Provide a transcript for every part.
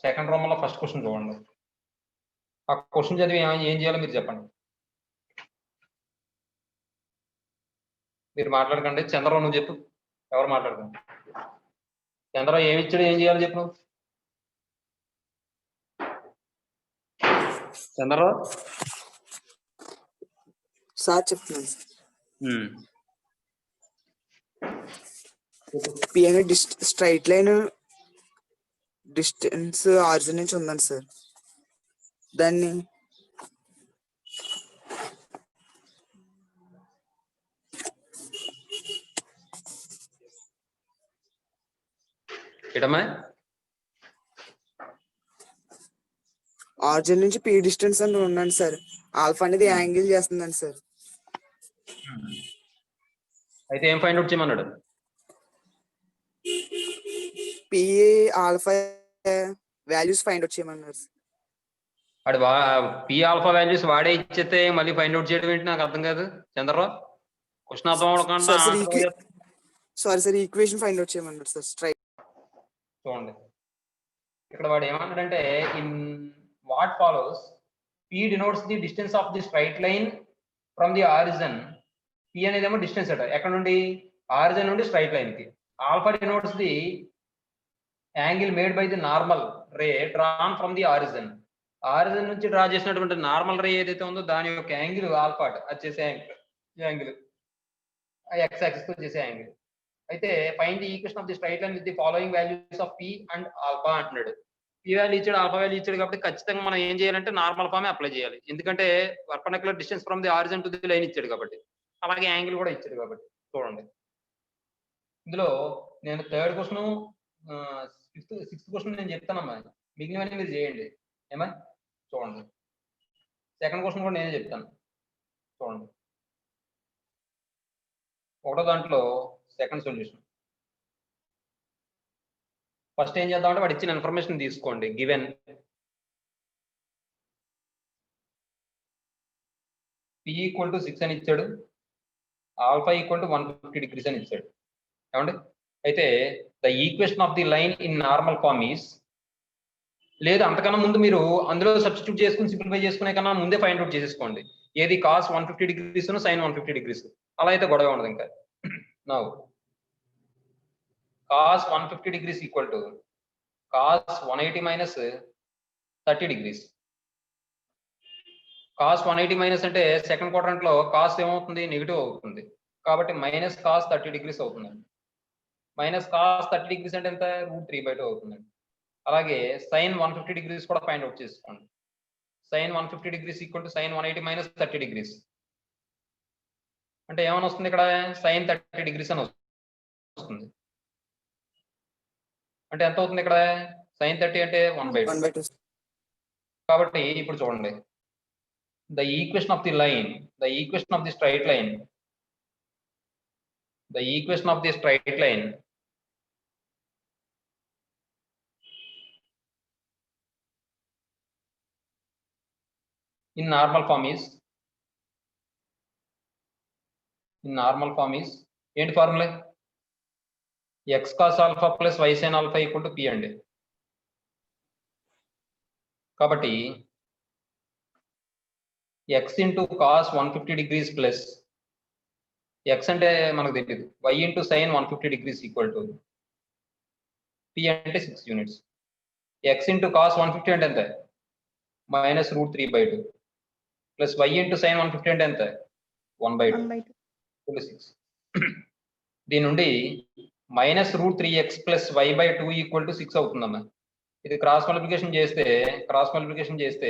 Second రోమన్లో first question చూడండి. ఆ question చదివి ఏం చేయాలో మీరు చెప్పండి. మీరు మాట్లాడకండి. చంద్రరావు నువ్వు చెప్పు. ఎవరు మాట్లాడకండి. చంద్రరావు ఏమి ఇచ్చాడు, ఏం చేయాలో చెప్పు. చంద్రరావు సార్ చెప్తున్నాను. పి అనే స్ట్రైట్ లైన్ డిస్టెన్స్ ఆరిజిన్ నుంచి ఉందండి సార్. దాన్ని ఆరిజిన్ నుంచి పి డిస్టెన్స్ అని ఉండండి సార్. ఆల్ఫా అనేది యాంగిల్ చేస్తుందండి సార్. అయితే ఏం ఫైండ్ అవుట్ చేయమన్నాడు? P alpha values find out చేయమన్నారు. వాడు పి ఆల్ఫా వాల్యూస్ వాడే ఇచ్చేస్తే మళ్ళీ ఫైండ్ అవుట్ చేయడం ఏంటి నాకు అర్థం కాదు. చంద్రరావు క్వశ్చన్ అర్థం అవకుండా sorry sir, equation find out చేయమన్నారు సార్. స్ట్రైట్ చూడండి, ఇక్కడ వాడు ఏమన్నాడంటే in what follows p denotes the distance of the straight line from the origin. P అనేదేమో డిస్టెన్స్ అట ఎక్కడ నుండి, ఆరిజిన్ నుండి స్ట్రైట్ లైన్ కి. Alpha denotes the angle made by the normal ray drawn from the origin. Origin నుంచి draw చేసినటువంటి normal ray ఏదైతే ఉందో దాని యొక్క యాంగిల్ ఆల్ఫా అది చేసే యాంగిల్, ఎక్స్ యాక్సిస్ తో చేసే యాంగిల్. అయితే find the equation of the straight line with the following values of P and alpha అంటున్నాడు. పి వాల్యూ ఇచ్చాడు, ఆల్ఫా వాల్యూ ఇచ్చాడు కాబట్టి ఖచ్చితంగా మనం ఏం చేయాలంటే నార్మల్ ఫామే అప్లై చేయాలి. ఎందుకంటే perpendicular distance from the origin to the line ఇచ్చాడు కాబట్టి, అలాగే యాంగిల్ కూడా ఇచ్చాడు కాబట్టి. చూడండి, ఇందులో నేను థర్డ్ క్వశ్చన్, సిక్స్త్ క్వశ్చన్ నేను చెప్తానమ్మా, మిగిలినవన్నీ మీరు చేయండి. ఏమా చూడండి, సెకండ్ క్వశ్చన్ కూడా నేనే చెప్తాను. చూడండి, ఒకటో దాంట్లో సెకండ్ సొల్యూషన్. ఫస్ట్ ఏం చేద్దామంటే వాడు ఇచ్చిన ఇన్ఫర్మేషన్ తీసుకోండి. గివెన్ పి ఈక్వల్ టు 6 అని ఇచ్చాడు, ఆల్ఫా ఈక్వల్ టు 150 డిగ్రీస్ అని ఇచ్చాడు. ఏమండి, అయితే the equation of the line in normal form is, లేదు అంతకన్నా ముందు మీరు అందులో సబ్స్టిట్యూట్ చేసుకుని సింప్లిఫై చేసుకునే కన్నా ముందే ఫైండ్ అవుట్ చేసేసుకోండి. ఏది కాస్ 150 డిగ్రీస్ సైన్ 150 డిగ్రీస్, అలా అయితే గొడవ ఉండదు. ఇంకా now cos 150 degrees equal to cos 180 minus 30 degrees. cos 180 minus అంటే సెకండ్ క్వాడ్రంట్ లో కాస్ ఏమవుతుంది, నెగిటివ్ అవుతుంది కాబట్టి మైనస్ కాస్ 30 డిగ్రీస్ అవుతుందండి. మైనస్ కాస్ 30 డిగ్రీస్ అంటే ఎంత, √3/2 అవుతుందండి. అలాగే సైన్ 150 డిగ్రీస్ కూడా ఫైండ్ అవుట్ చేసుకోండి. Sine 150 degrees equal to sine 180 minus 30 degrees అంటే ఏమని వస్తుంది, ఇక్కడ సైన్ 30 డిగ్రీస్ అని వస్తుంది. అంటే ఎంత అవుతుంది ఇక్కడ, సైన్ 30 అంటే 1/2. కాబట్టి ఇప్పుడు చూడండి, the equation of the line, the equation of the straight line, the equation of the straight line in normal form is ఏంటి formula, x cos alpha plus y sin alpha equal to p అండి. కాబట్టి x into cos 150 degrees plus x అంటే మనకు తెలియదు, y into sin 150 degrees equal to p అంటే 6 units. x into cos 150 అంటే ఎంత, minus √3/2 plus y into sin 150 అంటే ఎంత, 1/2 6. దీని నుండి minus √3x plus y/2 equal to 6 అవుతుందమ్మా. ఇది క్రాస్ మల్టిప్లికేషన్ చేస్తే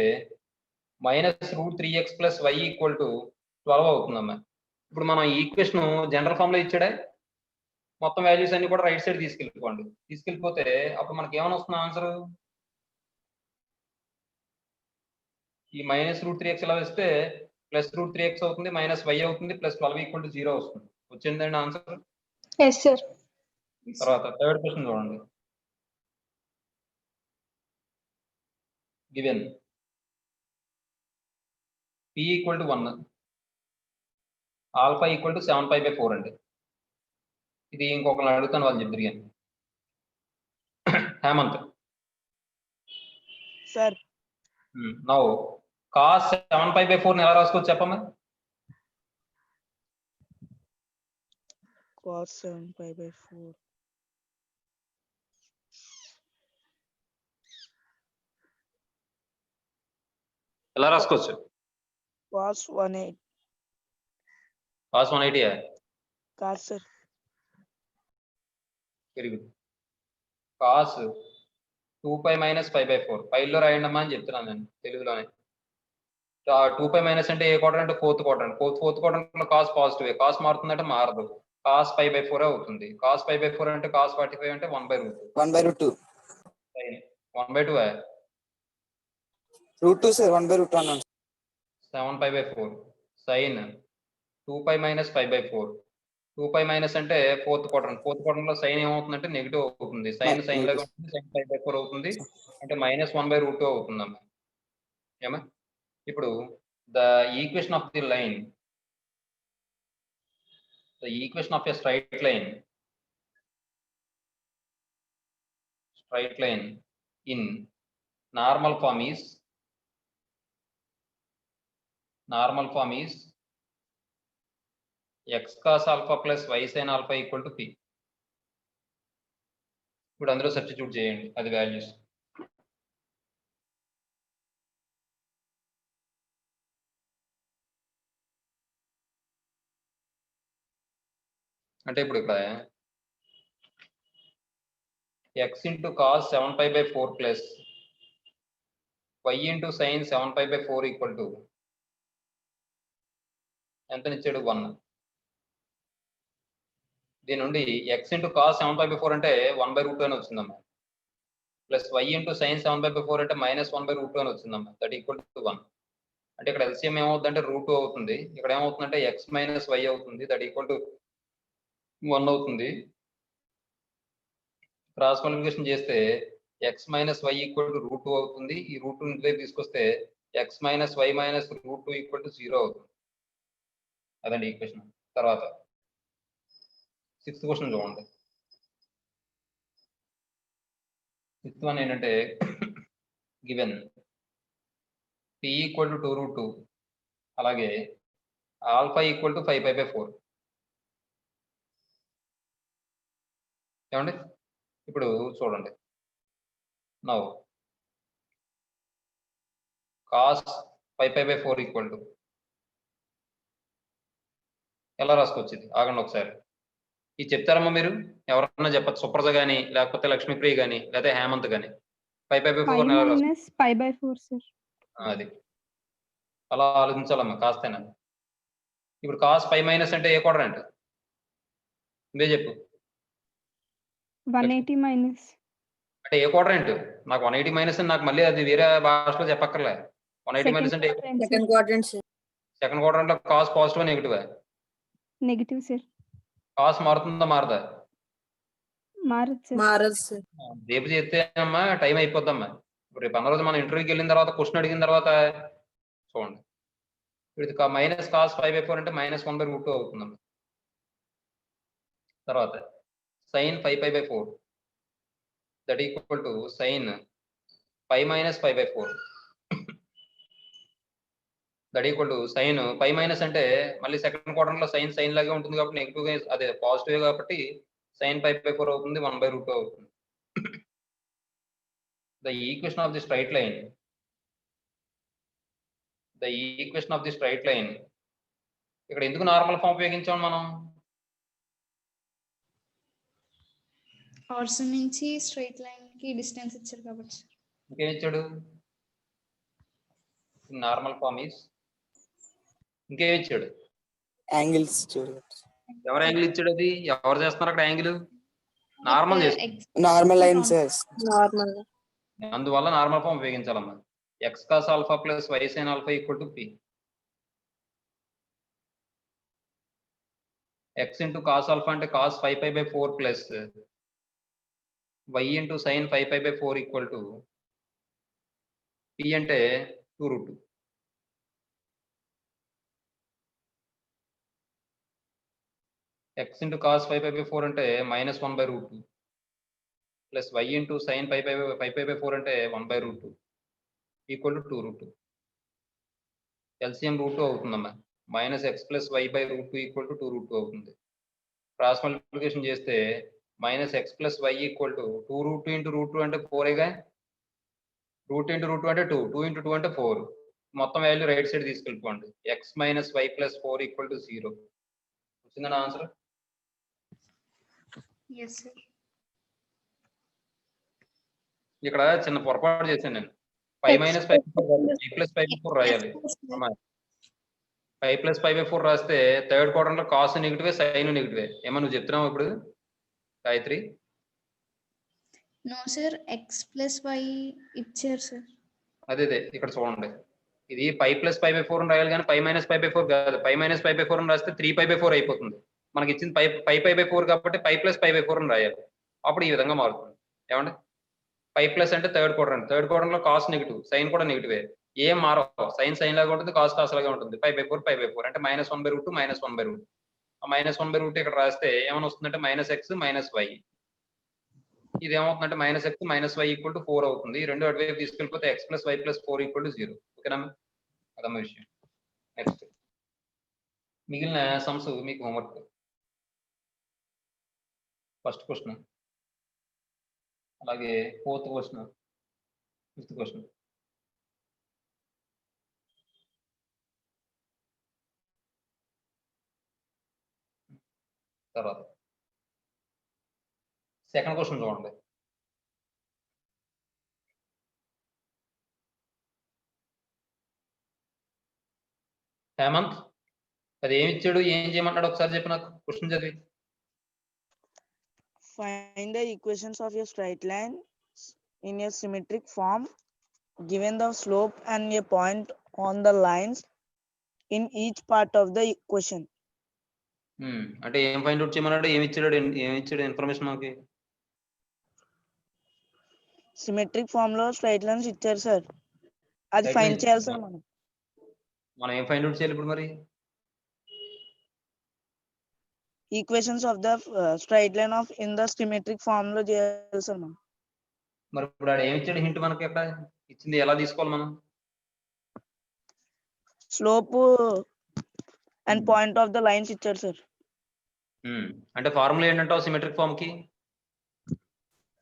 minus √3x plus y equal to 12 అవుతుందమ్మా. ఇప్పుడు మనం ఈ ఈక్వేషన్ జనరల్ ఫామ్ లో ఇచ్చాడే, మొత్తం వాల్యూస్ అన్ని కూడా రైట్ సైడ్ తీసుకెళ్ళిపోతే అప్పుడు మనకి ఏమైనా వస్తుంది ఆన్సర్, ఈ మైనస్ √3x ఇలా వేస్తే ప్లస్ √3x అవుతుంది, మైనస్ y అవుతుంది, ప్లస్ 12 ఈక్వల్ టు 0 వస్తుంది. వచ్చిందండి ఆన్సర్. Yes sir. తర్వాత థర్డ్ క్వశ్చన్ చూడండి, given p equal to 1, alpha equal to 7π/4 అండి. ఇది ఇంకొకరిని అడుగుతాను, వాళ్ళు చెప్తారు. Hemanth, sir now cos 7 pi by 4 ని ఎలా రాసుకోవచ్చు చెప్పమ్మా? cos 7 pi by 4 ఎలా రాసుకోవచ్చు? cos 180 cos 180 కాదు sir. Very good. cos 2 pi minus pi by 4 పైలో రాయండి అమ్మా అని చెప్తున్నాను నేను తెలుగులోనే. 2 pi minus అంటే ఏ quadrant? Fourth quadrant. Fourth quadrant లో కాస్ పాజిటివ్, కాస్ మారుతుందంటే మారదు, cos pi by 4 అవుతుంది. cos pi by 4 అంటే cos 45 అంటే 1/√2. 1/2 √2 సార్, 1/√2 అన్నాను. 7 pi by 4 sin 2 pi minus pi by 4. 2 pi minus అంటే ఫోర్త్ క్వాడ్రంట్ లో సైన్ ఏమవుతుందంటే నెగిటివ్ అవుతుంది. సైన్ లాగా ఉంటుంది, sin pi by 4 అవుతుంది అంటే -1/√2 అవుతుందమ్మా. ఏమా? ఇప్పుడు the equation of the line, the equation of a straight line in normal form is x cos alpha plus y sin alpha equal to p. ఇప్పుడు అందులో సబ్స్టిట్యూట్ చేయండి అది వాల్యూస్. అంటే ఇప్పుడు ఇక్కడ x into cos 7 pi by 4 plus y into sin 7 pi by 4 equal to ఎంతనిచ్చాడు? 1. దీని నుండి x into cos 7 pi by 4 అంటే 1/√2 అని వచ్చిందమ్మా, plus y into sin 7 pi by 4 అంటే -1/√2 అని వచ్చిందమ్మా, దట్ ఈక్వల్ టు 1. అంటే ఇక్కడ ఎల్సిఎం ఏమవుతుందంటే √2 అవుతుంది, ఇక్కడ ఏమవుతుందంటే x మైనస్ y అవుతుంది, దట్ ఈక్వల్ టు 1 అవుతుంది. క్రాస్ మల్టిప్లికేషన్ చేస్తే x minus y equal to √2 అవుతుంది. ఈ √2 ఇంటి దగ్గర తీసుకొస్తే x minus y minus √2 equal to 0 అవుతుంది. అదండి ఈక్వేషన్. తర్వాత 6th క్వశ్చన్ చూడండి. 6th వన్ ఏంటంటే గివెన్ p ఈక్వల్ టు 2√2 అలాగే alpha equal to 5 pi by 4. ఏమండి? ఇప్పుడు చూడండి, now cos 5 pi by 4 equal to ఎలా రాసుకోవచ్చు? ఆగండి ఒకసారి, ఇది చెప్తారమ్మా మీరు ఎవరన్నా చెప్పచ్చు, సుప్రజ గానీ లేకపోతే లక్ష్మీప్రియ గానీ లేకపోతే హేమంత్ గానీ. 5 pi by 4 ఎలా రాసుకోవచ్చు? pi by 4 sir. అది అలా ఆలోచించాలమ్మా కాస్తేనా. ఇప్పుడు cos 5 మైనస్ అంటే ఏ క్వాడ్రంట్? ఇదే చెప్పు. 180 మైనస్ అంటే ఏ క్వాడ్రంట్? నాకు 180 మైనస్ అని నాకు మళ్ళీ అది వేరే భాషలో చెప్పక్కర్లే. 180 మైనస్ అంటే second quadrant sir. Second quadrant లో cos positive negative? Negative sir. Cos మారుతుందా మారదా? మారదు సార్. రేపు చేస్తే అమ్మా టైం అయిపోద్దమ్మా. రేపు అన్న రోజు మనం ఇంటర్వ్యూకి వెళ్ళిన తర్వాత క్వశ్చన్ అడిగిన తర్వాత చూడండి, ఇప్పుడు మైనస్ cos 5 by 4 అంటే -1/√2 అవుతుందమ్మా. తర్వాత sin 5 pi by 4 that equal to sin 5 minus 5 by 4 that equal to sin 5 minus అంటే మళ్ళీ సెకండ్ క్వార్టర్ లో సైన్ లాగే ఉంటుంది కాబట్టి నెగిటివ్ గా అదే పాజిటివ్ కాబట్టి sin 5 by 4 అవుతుంది, 1/√2 అవుతుంది. The equation of the straight line ఇక్కడ ఎందుకు నార్మల్ ఫామ్ ఉపయోగించాం మనం? ఆర్సన్ నుంచి స్ట్రైట్ లైన్ కి డిస్టెన్స్ ఇచ్చారు కాబట్టి. ఇంకేం ఇచ్చాడు? నార్మల్ ఫామ్ ఈస్ ఇంకేం ఇచ్చాడు? యాంగిల్స్ చూడండి. ఎవరు యాంగిల్ ఇచ్చాడు? అది ఎవరు చేస్తున్నారు అక్కడ యాంగిల్? నార్మల్ చేస్తారు, నార్మల్ లైన్ సార్. నార్మల్. అందువల్ల నార్మల్ ఫామ్ ఉపయోగించాలమ్మా. x cos alpha plus y sin alpha equal to p. x into cos alpha అంటే cos 5 pi by 4 plus y into sin 5 pi by 4 equal to p అంటే 2√2. x into cos 5 pi by 4 అంటే -1/√2 plus y into sin 5 pi by 4 అంటే 1/√2 equal to 2 root 2. LCM root 2 అవుతుందమ్మా. Minus x plus y by root 2 equal to 2 root 2 అవుతుంది. Cross multiplication చేస్తే minus x plus y equal to 2 root 2 into root 2 అంటే 4ఏగా. Route into root 2 అంటే 2, 2 into 2 అంటే 4. మొత్తం value right side తీసుకెళ్ళిపోండి. X minus y plus 4 equal to 0. వచ్చిందా answer? Yes, sir. ఇక్కడ చిన్న పొరపాటు చేశాను నేను. 5 మైనస్ 5 ప్లస్ 5/4 రాయాలి. 5 ప్లస్ 5/4 రాస్తే థర్డ్ క్వాడ్రంట్ లో కాస్ నెగిటివే, సైన్ నెగిటివే. ఏమన్నా నువ్వు చెప్తున్నావు ఇప్పుడు Gayatri? No, sir. X plus y ఇచ్చారు సార్. అదే ఇక్కడ చూడండి. ఇది 5 ప్లస్ 5/4 అని రాయాలి కానీ 5 మైనస్ 5/4 కాదు. 5 మైనస్ 5/4 అని రాస్తే 3π/4 అయిపోతుంది. మనకి ఇచ్చింది 5π/4 కాబట్టి 5 ప్లస్ 5/4 అని రాయాలి. అప్పుడు ఈ విధంగా మారుతుంది. ఏమండి? 5 ప్లస్ అంటే థర్డ్ క్వాడ్రంట్ లో కాస్ నెగిటివ్, సైన్ కూడా నెగిటివే. ఏం మారవు. సైన్ లాగా ఉంటుంది, కాస్ లాగా ఉంటుంది. 5/4 అంటే -1/√2 -1/√2. ఆ -1/√2 ఇక్కడ రాస్తే ఏమైనా వస్తుందంటే మైనస్ ఎక్స్ మైనస్ వై. ఇది ఏమవుతుందంటే minus x minus y equal to 4 అవుతుంది. ఈ రెండు అటువైపు తీసుకెళ్ళిపోతే x plus y plus 4 equal to 0. ఓకేనా? అదమ్మ విషయం. నెక్స్ట్ మిగిలిన సమ్స్ మీకు హోంవర్క్. ఫస్ట్ క్వశ్చన్, అలాగే 4th క్వశ్చన్, 5th క్వశ్చన్. తర్వాత సెకండ్ క్వశ్చన్ చూడండి. హేమంత్, అది ఏమి ఇచ్చాడు, ఏం చేయమంటాడు ఒకసారి చెప్పి నాకు. క్వశ్చన్ చదివి. Find the equations of a straight line in a symmetric form given the slope and a point on the lines in each part of the equation. అంటే ఏం ఫైండ్ అవుట్ చేయమన్నాడు, ఏమి ఇచ్చాడు ఇన్ఫర్మేషన్ మనకి? సిమెట్రిక్ ఫామ్ లో straight lines ఇచ్చారు sir, అది Straight find lines చేయాలి సార్ మనం ఏం ఫైండ్ అవుట్ చేయాలి ఇప్పుడు మరి? Equations of the straight line of in the symmetric form లో చేయాలి సార్ మనం. మరి ఇప్పుడు ఆడ ఏమి ఇచ్చాడు హింట్ మనకి? ఎక్కడ ఇచ్చింది, ఎలా తీసుకోవాలి మనం? Slope and point of the lines ఇచ్చారు సార్. అంటే ఫార్ములా ఏంటంటావు సిమెట్రిక్ ఫామ్ కి?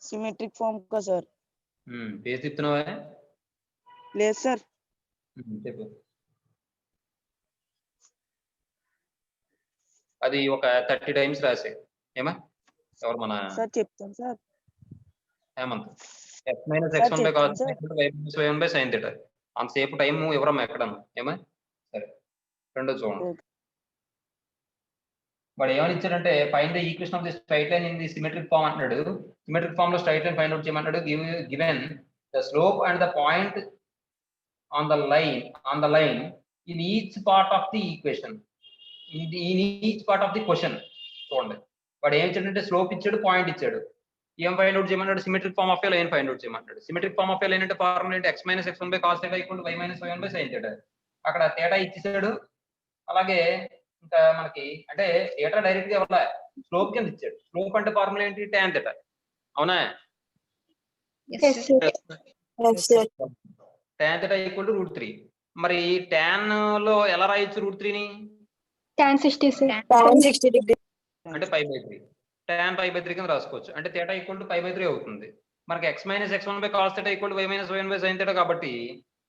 సిమెట్రిక్ ఫామ్ కా సార్? పేజ్ తిప్పుతున్నావా? లేదు సార్. చెప్పు. అది ఒక 30 టైమ్స్ రాసే. ఏమా ఎవరు మన సార్ చెప్తాను sir. Hemant. x - x1 by cos y - y1 by sin θ. అంతసేపు టైం ఎవరమ్మా ఎక్కడన్నా? ఏమా సరే, రెండో చూడండి. వాడు ఏమని ఇచ్చాడంటే find the equation of the straight line in the symmetric form అంటున్నాడు. సిమెట్రిక్ ఫామ్ లో స్ట్రైట్ లైన్ ఫైండ్ అవుట్ చేయమంటాడు. Given the slope and the point on the line in each part of the equation, in each part of the question. చూడండి, వాడు ఏం ఇచ్చాడంటే slope ఇచ్చాడు, point ఇచ్చాడు. ఏం ఫైండ్ అవుట్ చేయమన్నాడు? Symmetric form of a line find out చేయమన్నాడు. Symmetric form of a line అంటే ఫార్ములా ఏంటి? x - x1 by cos θ = y - y1 by sin θ. అక్కడ θ ఇచ్చేసాడు. అలాగే ఇంకా మనకి అంటే θ డైరెక్ట్ గా ఇవ్వాల, స్లోప్ కింద ఇచ్చాడు. స్లోప్ అంటే ఫార్ములా ఏంటి? tan θ. అవునా? Yes, sir. tan θ = √3. మరి tan లో ఎలా రాయొచ్చు √3ని? tan 60 sir. అంటే π/3. tan π/3 కింద రాసుకోవచ్చు. అంటే θ = π/3 అవుతుంది. మనకి x - x1 by cos θ = y - y1 by sin θ కాబట్టి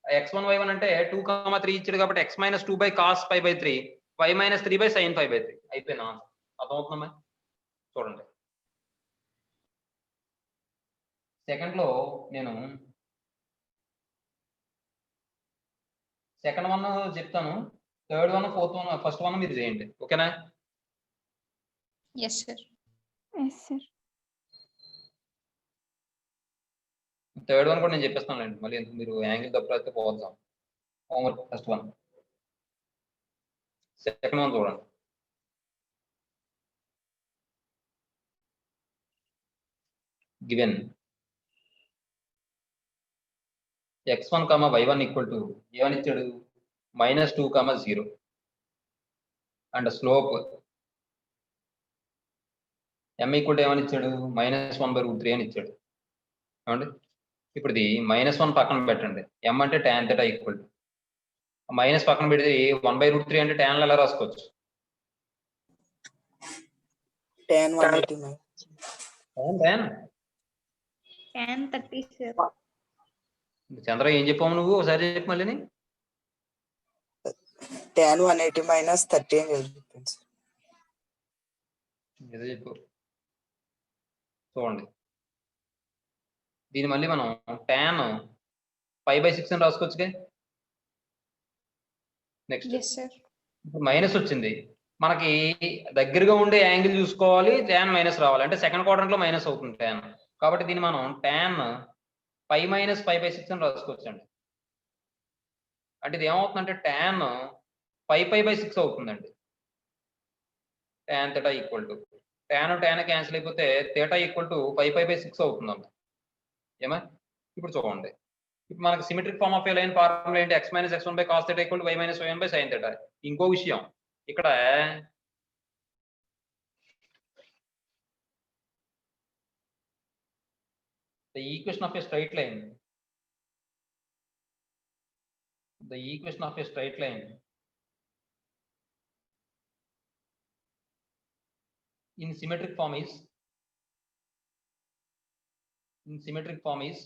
x1 y1 అంటే 2, 3 ఇచ్చాడు కాబట్టి x - 2 by cos π/3 y - 3 by sin π/3 అయిపోయినా. అర్థమవుతుందమ్మా? చూడండి, సెకండ్ లో నేను సెకండ్ వన్ చెప్తాను, third one, fourth one, first one మీరు చేయండి. ఓకేనా? Yes, sir. Yes sir. Third one కూడా నేను చెప్పేస్తానులేండి, మళ్ళీ ఎందుకు మీరు యాంగిల్ తప్పు అయితే పోవద్దాం. Homework first one. Second one చూడండి. Given x1, y1 equal to ఏమని ఇచ్చాడు? -2, 0 and slope m equal to ఏమని ఇచ్చాడు? -1/√3 అని ఇచ్చాడు. ఏమండి? ఇప్పుడు ఇది -1 పక్కన పెట్టండి. m అంటే tan θ ఈక్వల్ టు మైనస్ పక్కన పెడితే 1/√3 అంటే tan ఎలా రాసుకోవచ్చు? tan 180 minus. tan tan 30 sir. చంద్ర ఏం చెప్పావు నువ్వు ఒకసారి చెప్పు మళ్ళీ tan 180 minus 30 అని చెప్పాను సార్. ఏదో చెప్పు చూడండి. దీని మళ్ళీ మనం tan π/6 అని రాసుకోవచ్చుగా. Next Yes sir. ఇప్పుడు మైనస్ వచ్చింది, మనకి దగ్గరగా ఉండే యాంగిల్ చూసుకోవాలి, tan మైనస్ రావాలి అంటే సెకండ్ క్వాడ్రంట్ లో మైనస్ అవుతుంది tan. కాబట్టి దీన్ని మనం tan π - π/6 అని రాసుకోవచ్చండి. అంటే ఇది ఏమవుతుందంటే tan π/6 అవుతుందండి. tan θ equal to tan cancel అయిపోతే θ ఈక్వల్ టు π/6 అవుతుందమ్మా. ఏమా ఇప్పుడు చూడండి, ఇప్పుడు మనకి symmetric form of a line formula ఏంటి? x - x1 cos θ equal to y - y1 sin θ. ఇంకో విషయం ఇక్కడ the equation of a straight line in symmetric form is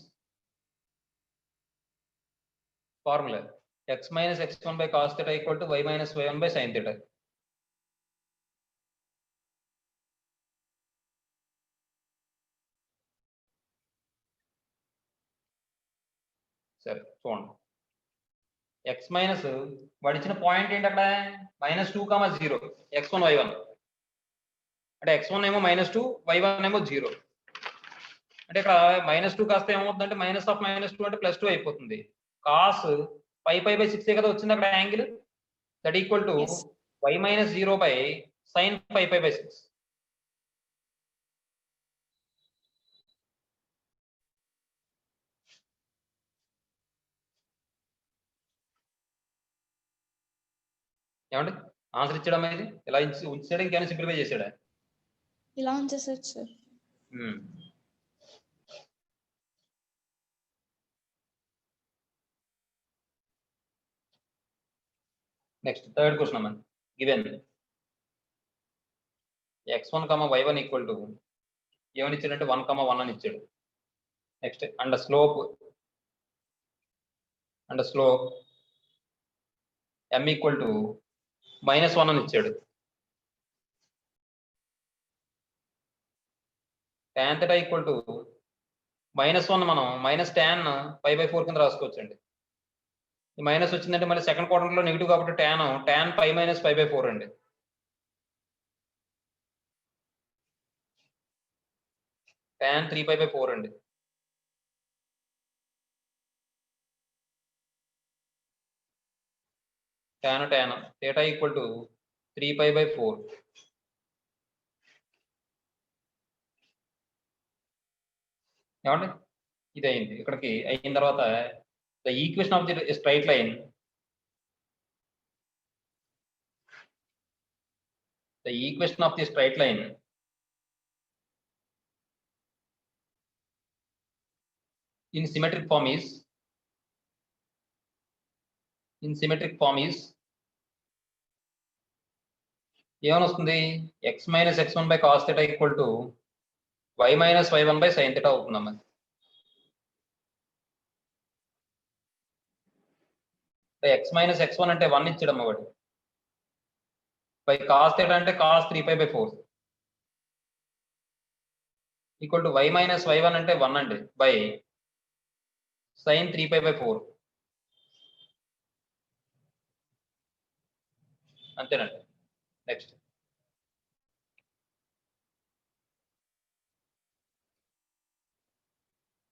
formula x - x1 cos θ equal to y - y1 sin θ. సరే చూడండి, x minus వాడు ఇచ్చిన point ఏంటి అక్కడ? -2, 0 x1 y1 అంటే x1 ఏమో -2 y1 ఏమో 0 అంటే ఇక్కడ -2 కాస్త ఏమవుతుందంటే -2 అంటే +2 అయిపోతుంది. కాస్ π/6 కదా వచ్చింది అక్కడ angle, that equal to Yes. y - 0 sin π/6. ఏమండి ఆన్సర్ ఇచ్చాడా? ఇది ఇలా ఉంచాడా, ఇంకేమైనా సింప్లిఫై చేశాడా? ఇలా ఉంచేసచ్చు సార్. నెక్స్ట్ థర్డ్ క్వశ్చన్ అమ్మా. Given x1, y1 equal to ఏమని ఇచ్చాడంటే 1, 1 అని ఇచ్చాడు. Next and slope m equal to -1 అని ఇచ్చాడు. tan θ ఈక్వల్ టు -1 మనం -tan π/4 కింద రాసుకోవచ్చండి. ఈ మైనస్ వచ్చిందంటే మళ్ళీ సెకండ్ క్వాడ్రంట్ లో నెగిటివ్ కాబట్టి tan π - π/4 అండి. tan 3π/4 అండి. tan θ equal to 3π/4. ఏమండి ఇది అయింది. ఇక్కడికి అయిన తర్వాత the equation of the straight line in symmetric form is ఏమని వస్తుంది? x - x1 cos θ equal to y - y1 sin θ అవుతుందమ్మా. x - x1 అంటే 1 ఇచ్చాడమ్మా వాడు, బై cos θ అంటే cos 3π/4 equal to y - y1 అంటే 1 అండి బై sin 3π/4. అంతేనండి. నెక్స్ట్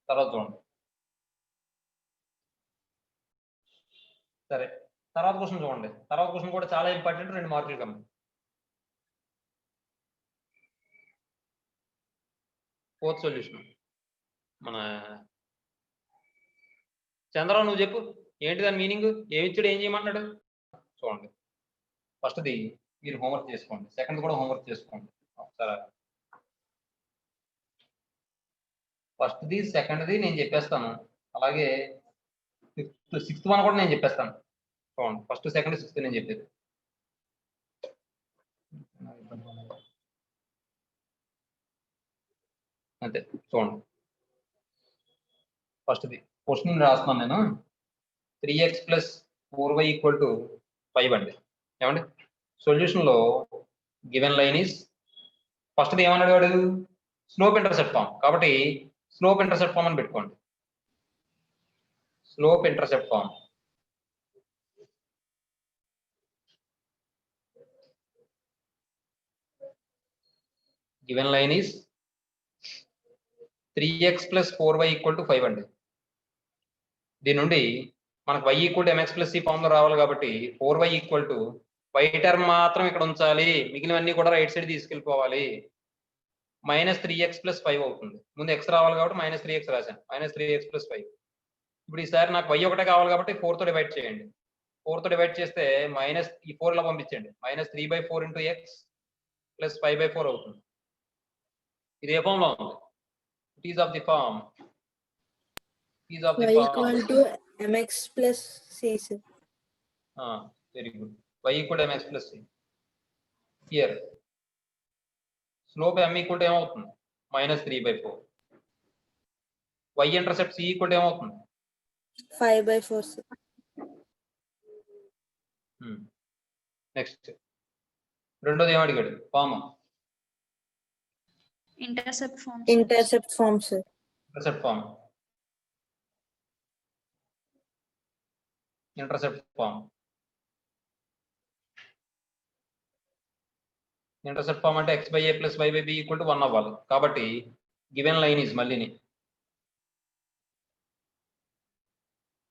తర్వాత చూడండి. సరే తర్వాత క్వశ్చన్ చూడండి. తర్వాత క్వశ్చన్ కూడా చాలా ఇంపార్టెంట్, 2 మార్కులు కమ్మ. ఫోర్త్ సొల్యూషన్ మన చంద్రరావు నువ్వు చెప్పు ఏంటి దాని మీనింగ్, ఏమి ఇచ్చాడు, ఏం చేయమంటున్నాడు చూడండి. ఫస్ట్ది మీరు హోంవర్క్ చేసుకోండి, సెకండ్ కూడా హోంవర్క్ చేసుకోండి ఒకసారి. ఫస్ట్ది సెకండ్ది నేను చెప్పేస్తాను, అలాగే సిక్స్త్ వన్ కూడా నేను చెప్పేస్తాను. చూడండి, ఫస్ట్ సెకండ్ సిక్స్త్ నేను చెప్పేది. అంతే, చూడండి. ఫస్ట్ది క్వశ్చన్ రాస్తున్నాను నేను. 3x + 4y = 5 అండి. ఏమండి సొల్యూషన్లో గివెన్ లైన్ ఈస్, ఫస్ట్ది ఏమన్నాడు వాడు, స్లోప్ ఇంటర్సెప్ట్ ఫామ్. కాబట్టి స్లోప్ ఇంటర్సెప్ట్ ఫామ్ అని పెట్టుకోండి. Slope intercept form. Given line is 3x + 4y = 5 అండి. దీని నుండి మనకు y = mx + c ఫామ్ లో రావాలి. కాబట్టి 4y y టర్మ్ మాత్రం ఇక్కడ ఉంచాలి, మిగిలినవన్నీ కూడా రైట్ సైడ్ తీసుకెళ్ళిపోవాలి. -3x + 5 అవుతుంది. ముందు x రావాలి కాబట్టి -3x రాశాను, -3x + 5. ఇప్పుడు ఈసారి నాకు y ఒకటే కావాలి కాబట్టి 4 తో డివైడ్ చేయండి. 4 తో డివైడ్ చేస్తే ఈ 4 ఇలా పంపించండి, -3/4 × x + 5/4 అవుతుంది. ఇది ఏ ఫామ్ లో ఉంది? It is of the form y equal to mx plus c, sir. Very good. y = mx + c. Here slope m = ఏమవుతుంది? -3/4. y ఇంటర్సెప్ట్ c = ఏమవుతుంది? 5/4, sir. నెక్స్ట్ రెండోది ఏం అడిగాడు? Form intercept form. Intercept form, sir. Intercept form. Intercept form. Intercept form అంటే x/a + y/b = 1 అవ్వాలి. కాబట్టి given line is మళ్ళీని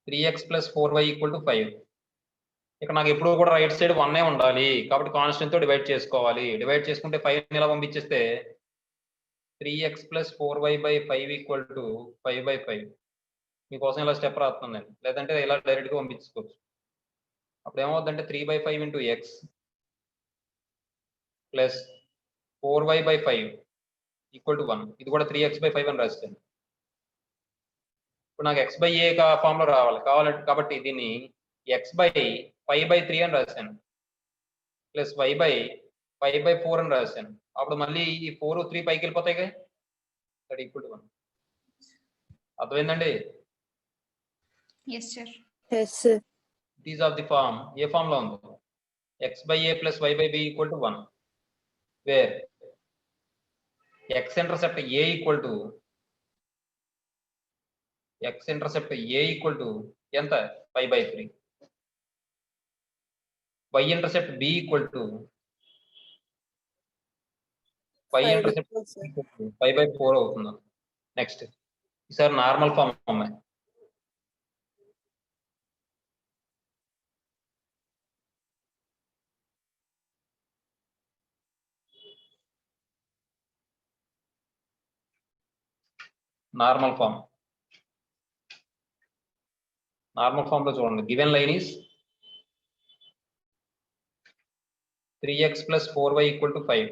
3x + 4y = 5. ఇక్కడ నాకు ఎప్పుడు కూడా రైట్ సైడ్ 1 ఉండాలి కాబట్టి కాన్స్టెంట్ తో డివైడ్ చేసుకోవాలి. డివైడ్ చేసుకుంటే 5 ఇలా పంపించేస్తే 3x + 4y/5 = 5/5. మీకోసం ఇలా స్టెప్ రాస్తున్నాను నేను, లేదంటే ఇలా డైరెక్ట్ గా పంపించుకోవచ్చు. అప్పుడు ఏమవుతుందంటే 3/5 × x + 4y/5 = 1. ఇది కూడా 3x/5 అని రాస్తాను. ఇప్పుడు నాకు x/a ఫామ్ లో కావాలి కాబట్టి దీన్ని x/5/3 అని రాశాను, ప్లస్ y/5/4 అని రాశాను. అప్పుడు మళ్ళీ ఈ 4, 3 పైకి వెళ్ళిపోతాయి కదా, దట్ ఈక్వల్ టు 1. అర్థమైందండి? Yes, sir. Yes, sir. It is of the form, ఏ ఫామ్ లో ఉంది? x/a + y/b = 1, wear x intercept a ఎంత? 5/3. y intercept b y intercept 5/4, sir. 5/4 అవుతుంది. నెక్స్ట్ ఈసారి నార్మల్ ఫామ్ అమ్మాయి. నార్మల్ ఫామ్ లో చూడండి, given line is 3x + 4y = 5.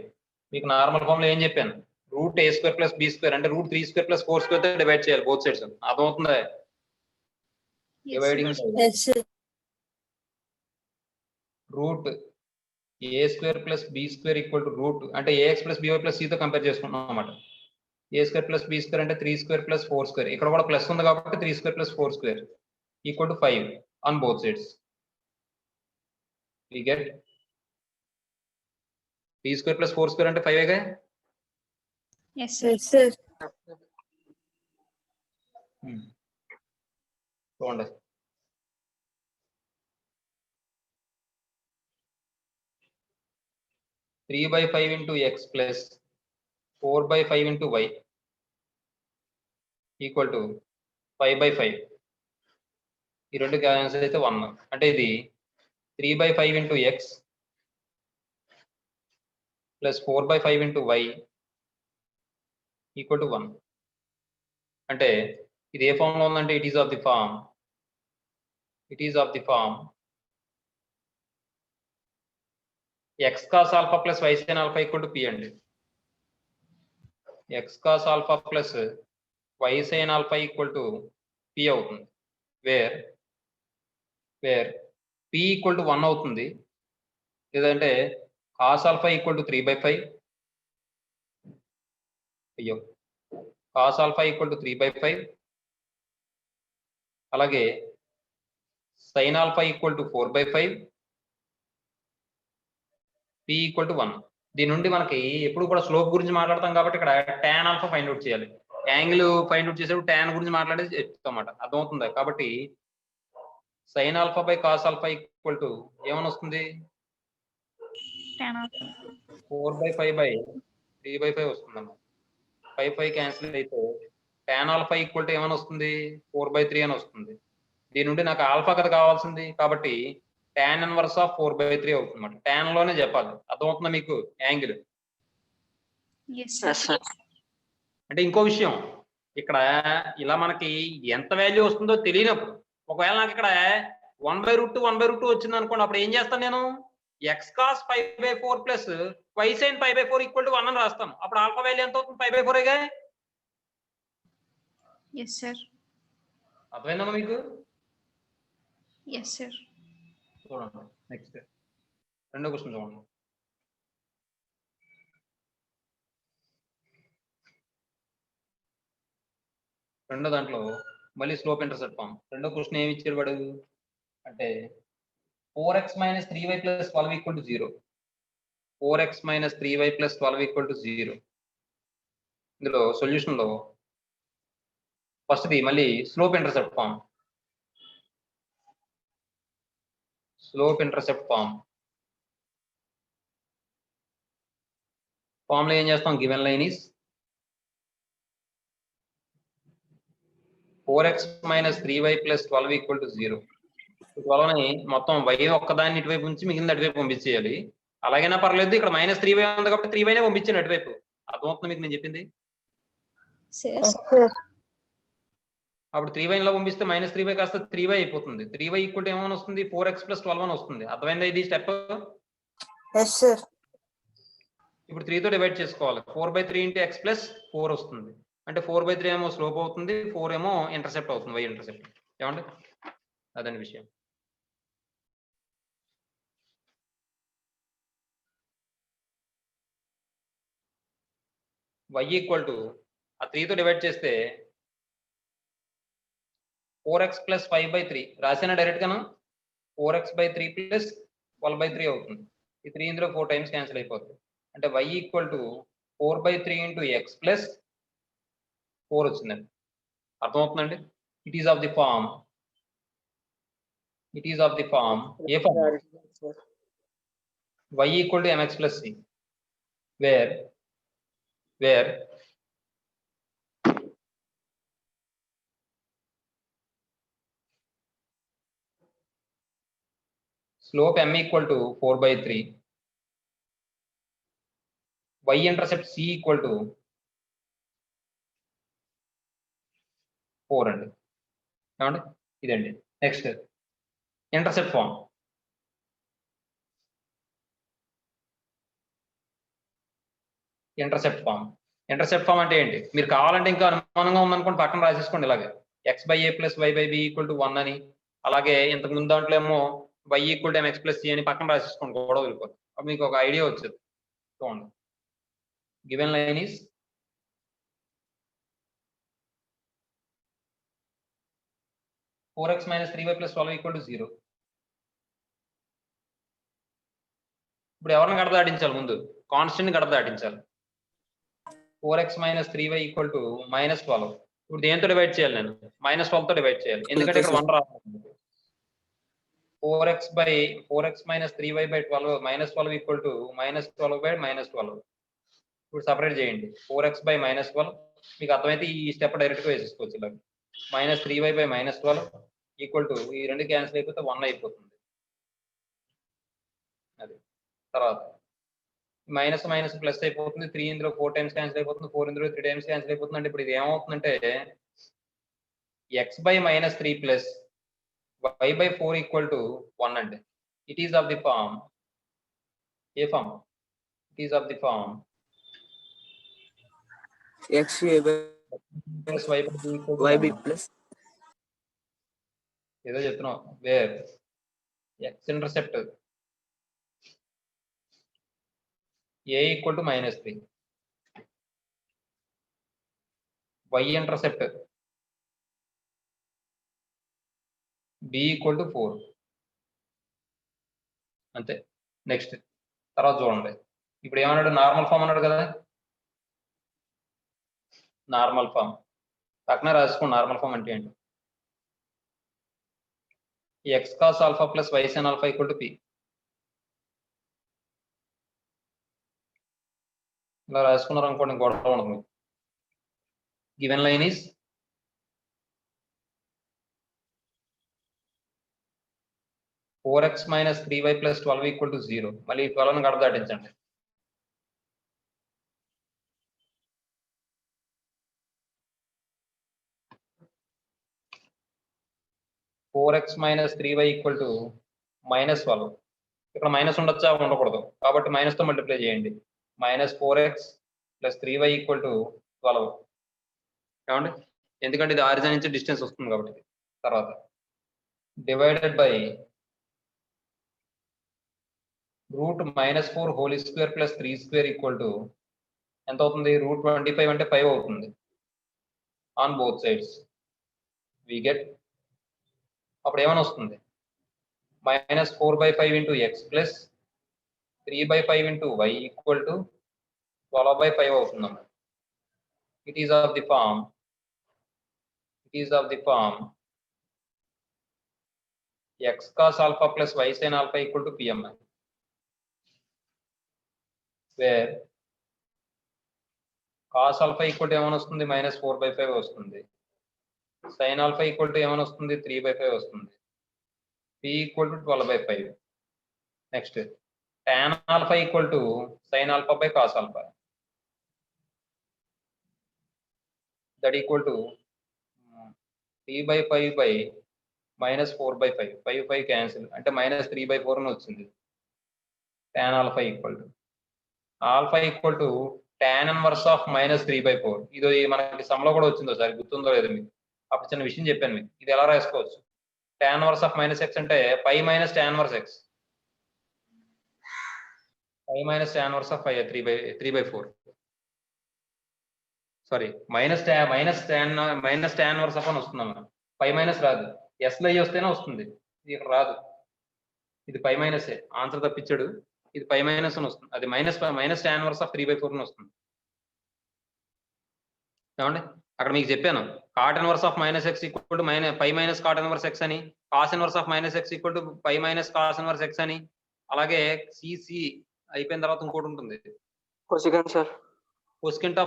మీకు నార్మల్ ఫామ్ లో ఏం చెప్పాను? √a² + b² అంటే √3² + 4² తో డివైడ్ చేయాలి బోత్ సైడ్స్. అర్థమవుతుందా? Yes, dividing sir. Yes, sir. √a² + b² = అంటే ax + by + c తో కంపేర్ చేసుకుంటున్నాం అన్నమాట. a² + b² అంటే 3² + 4². ఇక్కడ కూడా ప్లస్ ఉంది కాబట్టి 3² + 4² = 5 on both sides. we get 3² + 4² అంటే 5 గా. Yes, sir. Yes, sir. చూడండి, (3/5 × x + 4/5 × y) = 5/5. ఈ రెండు క్యాన్సిల్ అయితే 1. అంటే ఇది 3/5 × x + 4/5 × y = 1. అంటే ఇది ఏ ఫామ్ లో ఉందంటే it is of the form x cos α + y sin α = p అండి. x cos α + y sin alpha equal to p అవుతుంది, వేర్ p equal to 1 అవుతుంది, లేదంటే cos alpha equal to 3/5, అయ్యో cos alpha equal to 3/5, అలాగే sin alpha equal to 4/5, p equal to 1. దీని నుండి మనకి ఎప్పుడు కూడా స్లోప్ గురించి మాట్లాడతాం కాబట్టి ఇక్కడ tan ఆల్ఫా ఫైండ్ అవుట్ చేయాలి, యాంగిల్ ఫైండ్ అవుట్ చేసేప్పుడు tan గురించి మాట్లాడేది చెప్తామన్నమాట, అర్థమవుతుందా? కాబట్టి sin alpha by cos alpha equal to ఏమని వస్తుంది, 4/5/3/5 వస్తుందన్నమాట. 5 క్యాన్సిల్ అయితే tan ఆల్ఫా ఈక్వల్ టు ఏమని వస్తుంది, 4/3 అని వస్తుంది. దీని నుండి నాకు ఆల్ఫా కదా కావాల్సింది, కాబట్టి tan ఇన్వర్స్ ఆఫ్ 4/3 అవుతుంది అన్నమాట. tan లోనే చెప్పాలి, అర్థమవుతుందా మీకు యాంగిల్? Yes, sir. అంటే ఇంకో విషయం, ఇక్కడ ఇలా మనకి ఎంత వాల్యూ వస్తుందో తెలియనప్పుడు, ఒకవేళ నాకు ఇక్కడ 1/√2 1/√2 వచ్చింది అనుకోండి, అప్పుడు ఏం చేస్తాను నేను, x cos 5/4 plus y sin 5/4 equal to 1 అని రాస్తాను. అప్పుడు ఆల్ఫా వాల్యూ ఎంత అవుతుంది, 5/4గా. Yes, sir. అర్థమైందమ్మా మీకు? Yes, sir. చూడండి నెక్స్ట్ రెండో క్వశ్చన్ చూడండి. రెండో దాంట్లో మళ్ళీ స్లోప్ ఇంటర్సెప్ట్ ఫామ్. రెండో క్వశ్చన్ ఏమి ఇచ్చారు వాడు అంటే 4x - 3y + 12 = 0. 4x - 3y + 12 = 0. ఇందులో సొల్యూషన్ లో ఫస్ట్ది మళ్ళీ slope intercept form. Slope intercept form లో ఏం చేస్తాం, given line is 4x - 3y + 12 = 0. 12ని మొత్తం y ఒక్కదాన్ని ఇటువైపు ఉంచి మిగిలిన అటువైపు పంపించేయాలి. అలాగైనా పర్లేదు, ఇక్కడ -3y ఉంది కాబట్టి 3yనే పంపించాను అటువైపు. అర్థమవుతుంది మీకు నేను చెప్పింది? Sir. అప్పుడు 3y లో పంపిస్తే -3y కాస్త 3y అయిపోతుంది. 3y ఈక్వల్ ఏమని వస్తుంది, 4x + 12 అని వస్తుంది. అర్థమైందా ఇది స్టెప్? Yes, sir. ఇప్పుడు 3 తో డివైడ్ చేసుకోవాలి. 4/3 × x + 4 వస్తుంది. అంటే 4/3 ఏమో స్లోప్ అవుతుంది, 4 ఏమో ఇంటర్సెప్ట్ అవుతుంది, y ఇంటర్సెప్ట్. ఏమండి? అదని విషయం. y ఈక్వల్ టు ఆ 3 తో డివైడ్ చేస్తే 4x + 5/3 రాసానా డైరెక్ట్ గాను, 4x/3 + 12/3 అవుతుంది. ఈ 3 ఇందులో 4 టైమ్స్ క్యాన్సిల్ అయిపోతుంది. అంటే y ఈక్వల్ టు 4/3 × x + 4 వచ్చిందండి. అర్థమవుతుందండి? It is of the form ఏ form y equal to mx + c, where slope m equal to 4/3, y intercept c equal to 4 అండి. ఏమండి? ఇదండి. Next intercept form. Intercept form అంటే ఏంటి? మీరు కావాలంటే ఇంకా అనుమానంగా ఉందనుకోండి పక్కన రాసేసుకోండి ఇలాగే, x/a + y/b = 1 అని, అలాగే ఇంతకు ముందు దాంట్లో ఏమో y = mx + c అని పక్కన రాసేసుకోండి, గొడవ వెళ్ళిపోతుంది. అప్పుడు మీకు ఒక ఐడియా వచ్చేది. చూడండి, given line is 4x - 3y + 12 = 0. ఇప్పుడు ఎవరిని గడప దాటించాలి, ముందు కాన్స్టెంట్ గడప దాటించాలి. 4x - 3y = -12. ఇప్పుడు దేంతో డివైడ్ చేయాలి, నేను -12 తో డివైడ్ చేయాలి, ఎందుకంటే ఇక్కడ 1 రావాలి. 4x - 3y/12 -12 = -12/-12. ఇప్పుడు సపరేట్ చేయండి. 4x / -12 మీకు అర్థమైతే ఈ స్టెప్ డైరెక్ట్ గా వేసేసుకోవచ్చు ఇలా. -3y/-12 = ఈ రెండు క్యాన్సిల్ అయిపోతే 1 అయిపోతుంది. అది తర్వాత మైనస్ ప్లస్ అయిపోతుంది. 3 ఇందులో 4 టైమ్స్ క్యాన్సిల్ అయిపోతుంది, 4 ఇందులో 3 టైమ్స్ క్యాన్సిల్ అయిపోతుంది. అంటే ఇప్పుడు ఇది ఏమవుతుందంటే x/-3 ప్లస్ y/4 = 1 అండి. It is of the form ఏ form? It is of the form x a by plus y by b equal y b plus ఏదో చెప్తున్నాం where x intercept a equal to -3 y intercept b equal to 4 అంతే. Next తర్వాత చూడండి, ఇప్పుడు ఏమన్నాడు, normal form అన్నాడు కదా, normal form పక్కన రాసుకోండి. నార్మల్ ఫామ్ అంటే ఏంటి? X cos alpha plus y sine alpha equal to p. ఇలా రాసుకున్నారు అనుకోండి, గొడవ ఉండదు. Given line is four x minus 3y plus 12 equal to 0. మళ్ళీ 12 గడప దాటించండి. Four x minus 3y equal to -12. ఇక్కడ మైనస్ ఉండొచ్చా, ఉండకూడదు, కాబట్టి మైనస్ తో మల్టిప్లై చేయండి. -4x plus 3y equal to 12. ఏమండి, ఎందుకంటే ఇది ఆరిజిన్ నుంచి డిస్టెన్స్ వస్తుంది కాబట్టి. తర్వాత divided by root -4 whole square plus 3 square equal to ఎంత అవుతుంది? రూట్ 25 అంటే 5 అవుతుంది on both sides. We get, అప్పుడు ఏమైనా వస్తుంది, -4/5 into x plus 3/5 into y equal to 12/5 అవుతుందన్నమాట. It is of the form x cos alpha plus y sine alpha equal to పిఎంఐ, where cos alpha equal to ఏమైనా వస్తుంది, -4/5 వస్తుంది. Sign alpha equal to ఏమైనా వస్తుంది, 3/5 వస్తుంది. P equal to 12/5. Next tan alpha equal to sine alpha by cos alpha, that equal to 3/5 by -4/5. 5 cancel అంటే -3/4 అని వచ్చింది. tan alpha equal to tan inverse of -3/4. ఇది మనకి సమ్లో కూడా వచ్చిందో సార్, గుర్తుందో లేదో మీకు? అప్పుడు చిన్న విషయం చెప్పాను మీకు. ఇది ఎలా రాసుకోవచ్చు? tan ఇన్వర్స్ ఆఫ్ -x అంటే π minus tan inverse x, π minus tan inverse of 3/4. Sorry, minus tan inverse of అని వస్తుందమ్మా. పై మైనస్ రాదు, ఎస్లో వస్తేనే వస్తుంది, ఇది ఇక్కడ రాదు. ఇది పై మైనస్ ఆన్సర్ తప్పించాడు, ఇది పై మైనస్ అని వస్తుంది. అది మైనస్ tan ఇన్వర్స్ ఆఫ్ 3/4 అని వస్తుంది. ఏమండి, అక్కడ మీకు చెప్పాను cot inverse of -x equal to pi minus cot inverse x అని, cos inverse of -x equal to pi minus cos inverse x అని. అలాగే సిసి అయిపోయిన తర్వాత ఇంకోటి ఉంటుంది, cosecant sir. Cosecant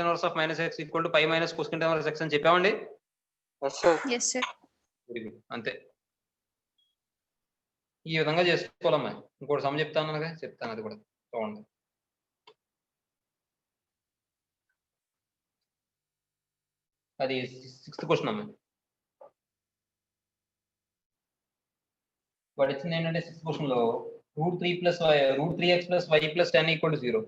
inverse of -x equal to pi minus cosecant inverse x అని చెప్పామండి. Yes, sir. Yes, sir. Very good, అంతే. ఈ విధంగా చేసుకోవాలమ్మా. ఇంకోటి సమ చెప్తాను, అది కూడా చూడండి. అది 6th క్వశ్చన్ అమ్మా. వాడు ఇచ్చింది ఏంటంటే 6th క్వశ్చన్ లో √3x + y + 10 = 0.